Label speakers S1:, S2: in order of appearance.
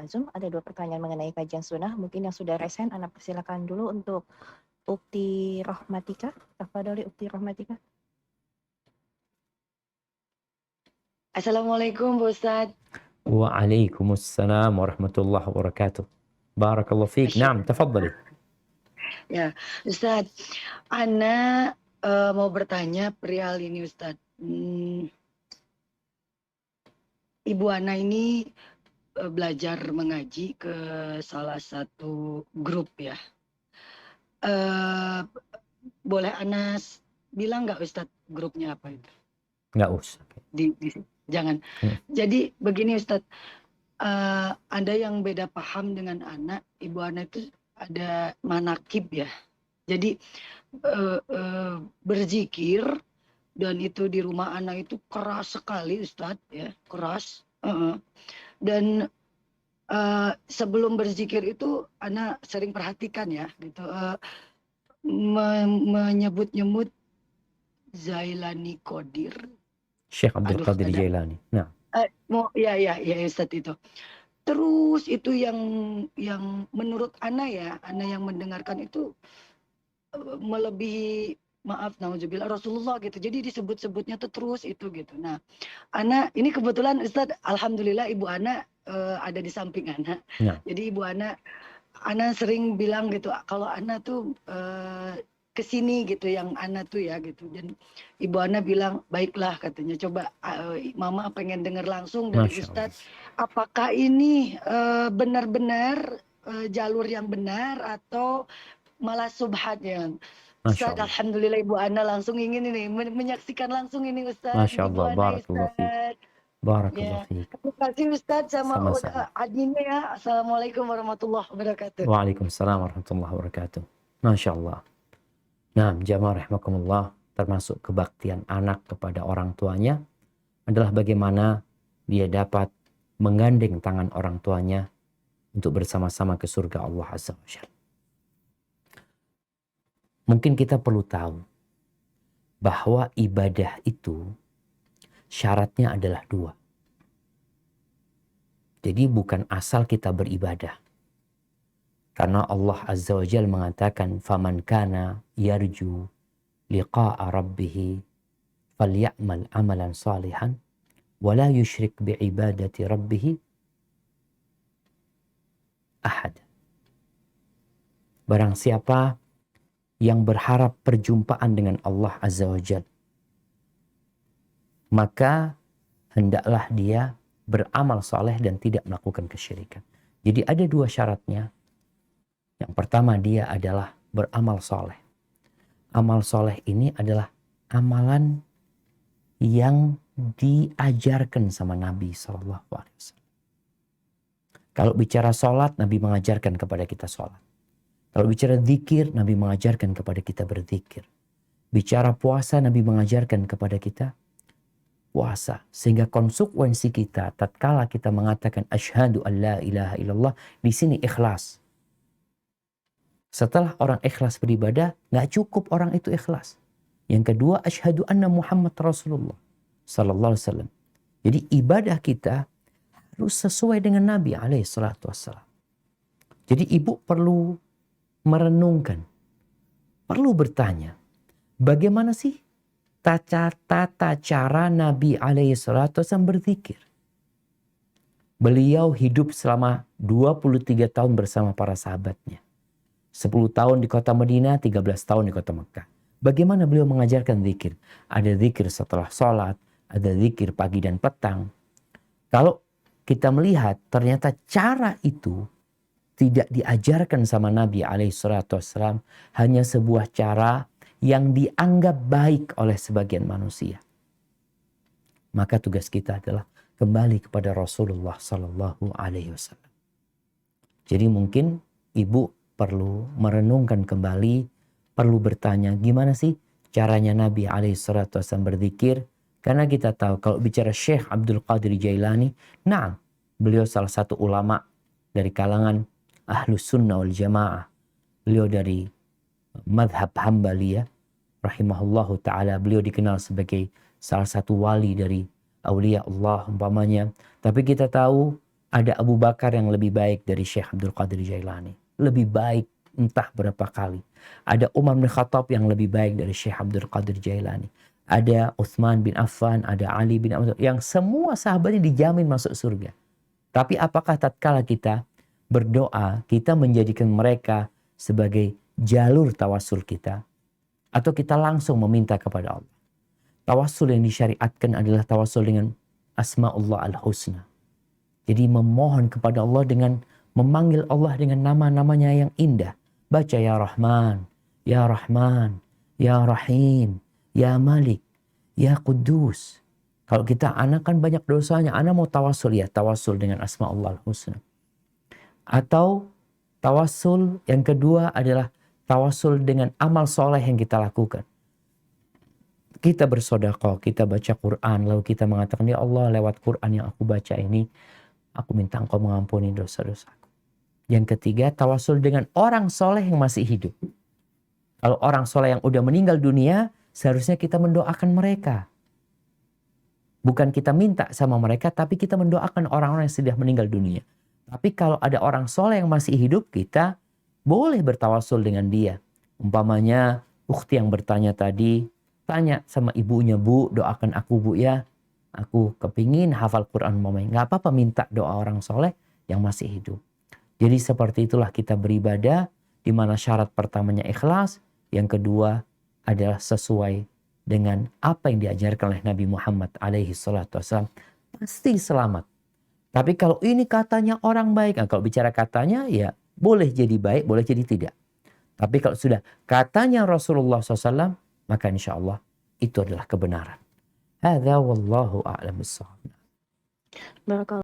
S1: lewat Zoom. Ada 2 pertanyaan mengenai kajian sunnah. Mungkin yang sudah resen, Ana persilakan dulu untuk Ukti Rahmatika. Tafadholi Ukti Rahmatika.
S2: Assalamualaikum Bu Ustadz.
S3: Waalaikumsalam warahmatullahi wabarakatuh. Barakallahu fiik. Naam, tafadhali.
S2: Ya, Ustadz, Ana mau bertanya perihal ini Ustadz. Ibu Ana ini belajar mengaji ke salah satu grup ya. Boleh Ana bilang nggak Ustadz grupnya apa itu?
S3: Nggak usah.
S2: Jangan. Jadi begini Ustadz, ada yang beda paham dengan anak. Ibu Ana itu ada manakib ya. Jadi berzikir dan itu di rumah anak itu keras sekali Ustadz ya, keras. Dan sebelum berzikir itu anak sering perhatikan ya gitu, menyebut-nyebut Zailani Qadir.
S3: Syekh Abdul Qadir Jailani. Nah.
S2: Ya Ustadz itu. Terus itu yang menurut Ana ya, Ana yang mendengarkan itu melebihi, maaf nauzubillah, Rasulullah gitu. Jadi disebut-sebutnya tuh terus itu gitu. Nah, Ana ini kebetulan Ustadz, alhamdulillah Ibu Ana ada di samping Ana.
S3: Nah.
S2: Jadi Ibu Ana sering bilang gitu, kalau Ana tuh kesini gitu, yang Ana tuh ya gitu. Dan Ibu Ana bilang, baiklah katanya, coba Mama pengen dengar langsung dari Ustadz, apakah ini benar-benar jalur yang benar atau malah subhat ya. Ustadz, alhamdulillah Ibu Ana langsung ingin ini menyaksikan langsung ini Ustadz.
S3: Masya Allah, barakallahu fiik. Barakallahu fiik.
S2: Terima kasih Ustadz sama adminnya ya. Assalamualaikum warahmatullahi wabarakatuh.
S3: Waalaikumsalam warahmatullahi wabarakatuh. Masya Allah. Nah, jamaah rahimakumullah, termasuk kebaktian anak kepada orang tuanya adalah bagaimana dia dapat menggandeng tangan orang tuanya untuk bersama-sama ke surga Allah Azza wa Jalla. Mungkin kita perlu tahu bahwa ibadah itu syaratnya adalah 2. Jadi bukan asal kita beribadah. Karena Allah Azza wa Jalla mengatakan, "Faman kana yarju liqa'a rabbih falyamal amalan salihan wa la yusyrik bi'ibadati rabbih ahad." Barang siapa yang berharap perjumpaan dengan Allah Azza wa Jalla, maka hendaklah dia beramal soleh dan tidak melakukan kesyirikan. Jadi ada 2 syaratnya. Yang pertama, dia adalah beramal soleh. Amal soleh ini adalah amalan yang diajarkan sama Nabi SAW. Kalau bicara sholat, Nabi mengajarkan kepada kita sholat. Kalau bicara zikir, Nabi mengajarkan kepada kita berzikir. Bicara puasa, Nabi mengajarkan kepada kita puasa. Sehingga konsekuensi kita tatkala kita mengatakan asyhadu an la ilaha illallah, di sini ikhlas. Setelah orang ikhlas beribadah, nggak cukup orang itu ikhlas. Yang kedua, asyhadu anna Muhammad Rasulullah sallallahu alaihi wasallam. Jadi ibadah kita harus sesuai dengan Nabi alaihi salatu wassalam. Jadi ibu perlu merenungkan, perlu bertanya, bagaimana sih tata cara Nabi alaihi salatu wasallam berzikir? Beliau hidup selama 23 tahun bersama para sahabatnya. 10 tahun di kota Madinah, 13 tahun di kota Mekah. Bagaimana beliau mengajarkan zikir? Ada zikir setelah sholat, ada zikir pagi dan petang. Kalau kita melihat ternyata cara itu tidak diajarkan sama Nabi SAW, hanya sebuah cara yang dianggap baik oleh sebagian manusia. Maka tugas kita adalah kembali kepada Rasulullah SAW. Jadi mungkin ibu perlu merenungkan kembali, perlu bertanya gimana sih caranya Nabi SAW berzikir. Karena kita tahu kalau bicara Syekh Abdul Qadir Jailani, nah beliau salah satu ulama dari kalangan Ahlus Sunnah wal Jamaah. Beliau dari madhab Hambaliyah, rahimahullahu ta'ala. Beliau dikenal sebagai salah satu wali dari awliya Allah umpamanya. Tapi kita tahu Ada Abu Bakar yang lebih baik dari Syekh Abdul Qadir Jailani. Lebih baik entah berapa kali. Ada Umar bin Khattab yang lebih baik dari Syekh Abdul Qadir Jailani. Ada Uthman bin Affan, ada Ali bin Abi Thalib, yang semua sahabatnya dijamin masuk surga. Tapi apakah tatkala kita berdoa, kita menjadikan mereka sebagai jalur tawasul kita? Atau kita langsung meminta kepada Allah? Tawasul yang disyariatkan adalah tawasul dengan Asma'ullah al-Husna. Jadi memohon kepada Allah dengan memanggil Allah dengan nama-namanya yang indah. Baca ya Rahman, ya Rahman, ya Rahim, ya Malik, ya Kudus. Kalau kita, anak kan banyak dosanya, anak mau tawasul, ya tawasul dengan Asma'ullah al-Husna. Atau tawasul yang kedua adalah tawasul dengan amal soleh yang kita lakukan. Kita bersedekah, kita baca Quran, lalu kita mengatakan, ya Allah lewat Quran yang aku baca ini, aku minta Engkau mengampuni dosa-dosaku. Yang ketiga, tawasul dengan orang soleh yang masih hidup. Kalau orang soleh yang udah meninggal dunia, seharusnya kita mendoakan mereka. Bukan kita minta sama mereka, tapi kita mendoakan orang-orang yang sudah meninggal dunia. Tapi kalau ada orang soleh yang masih hidup, kita boleh bertawasul dengan dia. Umpamanya, ukhti yang bertanya tadi, tanya sama ibunya, Bu, doakan aku Bu ya. Aku kepingin hafal Quran mamanya. Nggak apa-apa minta doa orang soleh yang masih hidup. Jadi seperti itulah kita beribadah, di mana syarat pertamanya ikhlas, yang kedua adalah sesuai dengan apa yang diajarkan oleh Nabi Muhammad alaihi salatu wassalam, pasti selamat. Tapi kalau ini katanya orang baik, nah kalau bicara katanya ya boleh jadi baik, boleh jadi tidak. Tapi kalau sudah katanya Rasulullah SAW, maka insya Allah itu adalah kebenaran. Hadza wallahu a'lam bissawab.
S1: Barakallahu